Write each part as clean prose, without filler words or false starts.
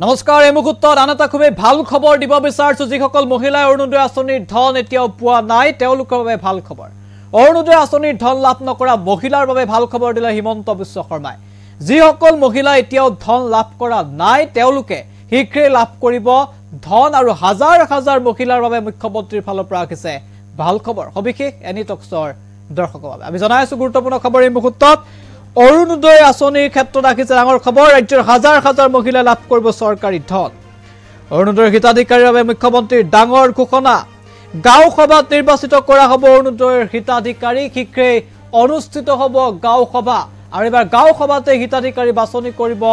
নমস্কাৰ এই মুহূৰ্তত আন এটা খুবেই ভাল খবৰ দিব বিচাৰিছো যিসকল মহিলাই অৰুণোদয় আঁচনিৰ ধন এতিয়াও পোৱা নাই তেওঁলোকৰ বাবে ভাল খবৰ অৰুণোদয় আঁচনিৰ ধন লাভ নকৰা মহিলাৰ বাবে ভাল খবৰ দিলে হিমন্ত বিশ্ব শৰ্মাই যিসকল মহিলা এতিয়াও ধন লাভ কৰা নাই তেওঁলোকে শীঘ্ৰে লাভ কৰিব ধন আৰু হাজাৰ হাজাৰ মহিলাৰ বাবে মুখ্যমন্ত্ৰীৰ ফালৰ পৰা আহিছে ভাল খবৰ সবিশেষ এনি টক্সৰ দৰ্শকৰ বাবে আমি জনাইছো গুৰুত্বপূৰ্ণ খবৰ এই মুহূৰ্তত অৰুণোদয় আঁচনিৰ ক্ষেত্ৰত আহিছে ডাঙৰ খবৰ ৰাজ্যৰ হাজাৰ হাজাৰ মহিলা লাভ কৰিব চৰকাৰী ধন অৰুণোদয়ৰ হিতাধিকাৰীৰ বাবে মুখ্যমন্ত্ৰীৰ ডাঙৰ ঘোষণা গাঁও সভাত নিৰ্বাচিত কৰা হ'ব অৰুণোদয়ৰ হিতাধিকাৰী শীঘ্ৰে অনুষ্ঠিত হ'ব গাঁও সভা আৰু এবাৰ গাঁও সভাতে হিতাধিকাৰী বাছনি কৰিব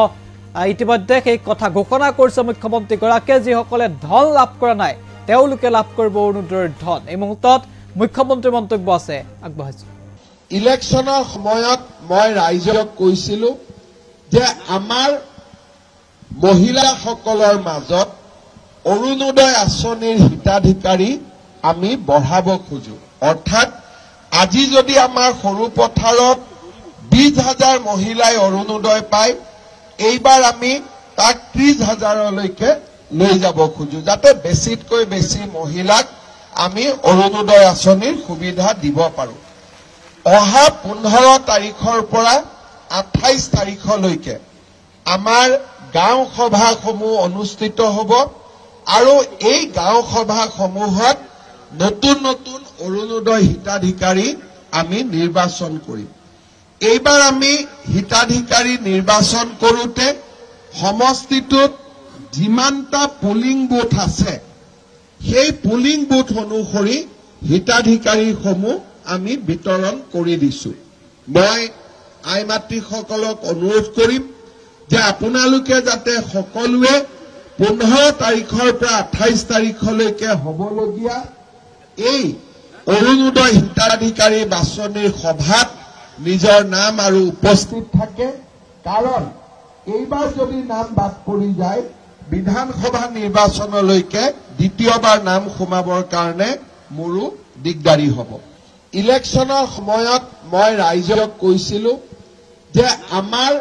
ইতিমধ্যে সেই কথা ঘোষণা কৰিছে মুখ্যমন্ত্ৰী গৰাকীয়ে যিসকলে ধন লাভ কৰা নাই তেওঁলোকে লাভ কৰিব অৰুণোদয়ৰ ধন এই মুহূৰ্তত মুখ্যমন্ত্ৰীৰ মন্তব্য আছে আগবঢ়াইছো ইলেকশনৰ সময়ত মই ৰাইজক কৈছিলো যে আমাৰ মহিলাসকলৰ মাজত অৰুণোদয় আঁচনিৰ হিতাধিকাৰী আমি বঢ়াব খোজো অৰ্থাৎ আজি যদি আমাৰ সৰু পথাৰত 20,000 মহিলাই অৰুণোদয় পায় এইবাৰ আমি তাক 30,000লৈকে লৈ যাব খোজো যাতে বেছিতকৈ বেছি মহিলাক আমি অৰুণোদয় আঁচনিৰ সুবিধা দিব পাৰো অহা 15 তাৰিখৰ পৰা 28 তাৰিখলৈকে আমাৰ গাঁও সভাসমূহ অনুষ্ঠিত হ'ব আৰু এই গাঁও সভাসমূহত নতুন নতুন অৰুণোদয় হিতাধিকাৰী আমি নিৰ্বাচন কৰিম এইবাৰ আমি হিতাধিকাৰী নিৰ্বাচন কৰোতে সমষ্টিটোত যিমানটা পুলিং বুথ আছে সেই পুলিং বুথ অনুসৰি হিতাধিকাৰীসমূহ আমি বিতৰণ কৰি দিছো মই আই মাতৃসকলক অনুৰোধ কৰিম যে আপোনালোকে যাতে সকলোৱে 15 তাৰিখৰ পৰা 28 তাৰিখলৈকে হ'বলগীয়া এই অৰুণোদয় হিতাধিকাৰী বাছনিৰ সভাত নিজৰ নাম আৰু উপস্থিত থাকে কাৰণ এইবাৰ যদি নাম বাদ পৰি যায় বিধানসভা নিৰ্বাচনলৈকে দ্বিতীয়বাৰ নাম সোমাবৰ কাৰণে মোৰো দিগদাৰি হ'ব ইলেকশনৰ সময়ত মই ৰাইজক কৈছিলো যে আমাৰ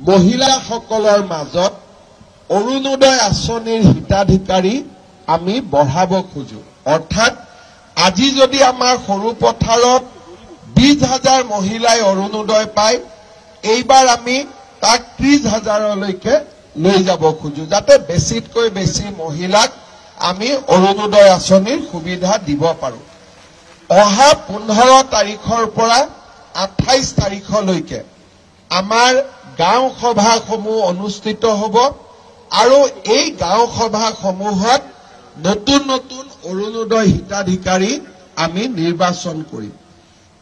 মহিলাসকলৰ মাজত অৰুণোদয় আঁচনিৰ হিতাধিকাৰী আমি বঢ়াব খোজো অৰ্থাৎ আজি যদি আমাৰ সৰু পথাৰত 20,000 মহিলাই অৰুণোদয় পায় এইবাৰ আমি তাক 30,000লৈকে লৈ যাব খোজো যাতে বেছিতকৈ বেছি মহিলাক আমি অৰুণোদয় আঁচনিৰ সুবিধা দিব পাৰো অহা 15 তাৰিখৰ পৰা 28 তাৰিখলৈকে আমাৰ গাঁও সভাসমূহ অনুষ্ঠিত হ'ব আৰু এই গাঁও সভাসমূহত নতুন নতুন অৰুণোদয় হিতাধিকাৰী আমি নিৰ্বাচন কৰিম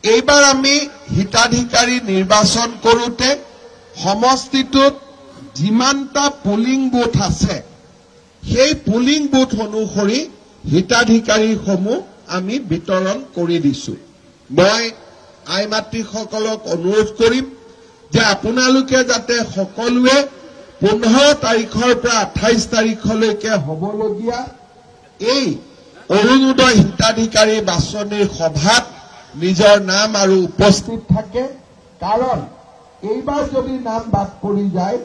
এইবাৰ আমি হিতাধিকাৰী নিৰ্বাচন কৰোতে সমষ্টিটোত যিমানটা পুলিং বুথ আছে সেই পুলিং বুথ অনুসৰি হিতাধিকাৰীসমূহ আমি বিতৰণ কৰি দিছো মই আই মাতৃসকলক অনুৰোধ কৰিম যে আপোনালোকে যাতে সকলোৱে 15 তাৰিখৰ পৰা 28 তাৰিখলৈকে হ'বলগীয়া এই অৰুণোদয় হিতাধিকাৰী বাছনিৰ সভাত নিজৰ নাম আৰু উপস্থিত থাকে কাৰণ এইবাৰ যদি নাম বাদ পৰি যায়